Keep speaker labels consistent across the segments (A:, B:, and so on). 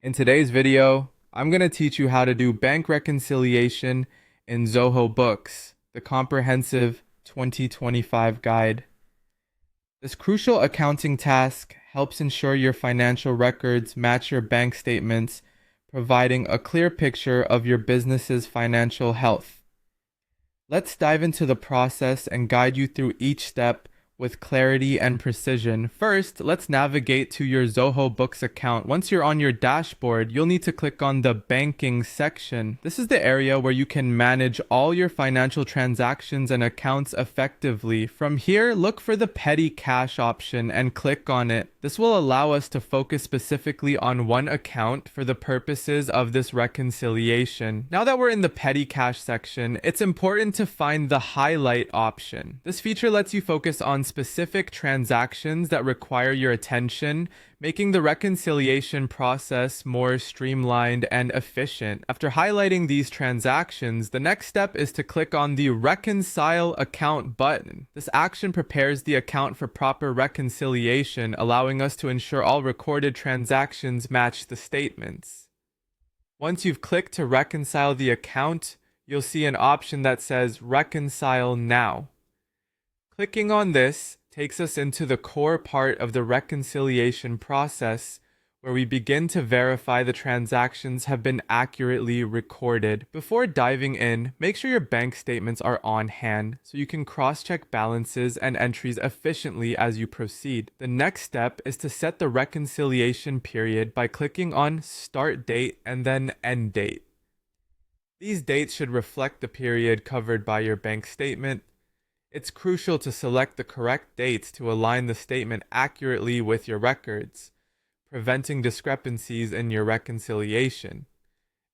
A: In today's video, I'm going to teach you how to do bank reconciliation in Zoho Books, the comprehensive 2025 guide. This crucial accounting task helps ensure your financial records match your bank statements, providing a clear picture of your business's financial health. Let's dive into the process and guide you through each step with clarity and precision. First, let's navigate to your Zoho Books account. Once you're on your dashboard, you'll need to click on the banking section. This is the area where you can manage all your financial transactions and accounts effectively. From here, look for the petty cash option and click on it. This will allow us to focus specifically on one account for the purposes of this reconciliation. Now that we're in the petty cash section, it's important to find the highlight option. This feature lets you focus on specific transactions that require your attention, making the reconciliation process more streamlined and efficient. After highlighting these transactions, the next step is to click on the Reconcile Account button. This action prepares the account for proper reconciliation, allowing us to ensure all recorded transactions match the statements. Once you've clicked to reconcile the account, you'll see an option that says Reconcile Now. Clicking on this takes us into the core part of the reconciliation process, where we begin to verify the transactions have been accurately recorded. Before diving in, make sure your bank statements are on hand so you can cross-check balances and entries efficiently as you proceed. The next step is to set the reconciliation period by clicking on Start Date and then End Date. These dates should reflect the period covered by your bank statement. It's crucial to select the correct dates to align the statement accurately with your records, preventing discrepancies in your reconciliation.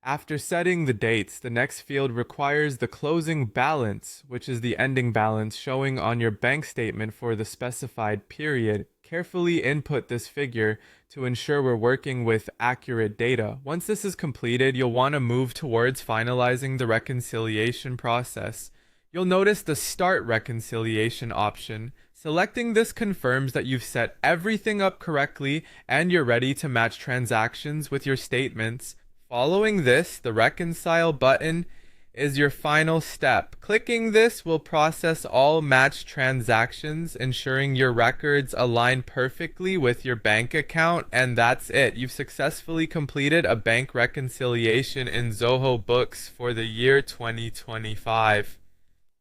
A: After setting the dates, the next field requires the closing balance, which is the ending balance showing on your bank statement for the specified period. Carefully input this figure to ensure we're working with accurate data. Once this is completed, you'll want to move towards finalizing the reconciliation process. You'll notice the Start Reconciliation option. Selecting this confirms that you've set everything up correctly and you're ready to match transactions with your statements. Following this, the Reconcile button is your final step. Clicking this will process all matched transactions, ensuring your records align perfectly with your bank account, and that's it. You've successfully completed a bank reconciliation in Zoho Books for the year 2025.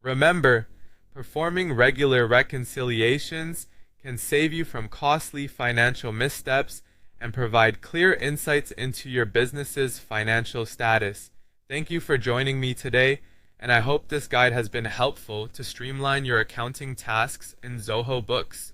A: Remember, performing regular reconciliations can save you from costly financial missteps and provide clear insights into your business's financial status. Thank you for joining me today, and I hope this guide has been helpful to streamline your accounting tasks in Zoho Books.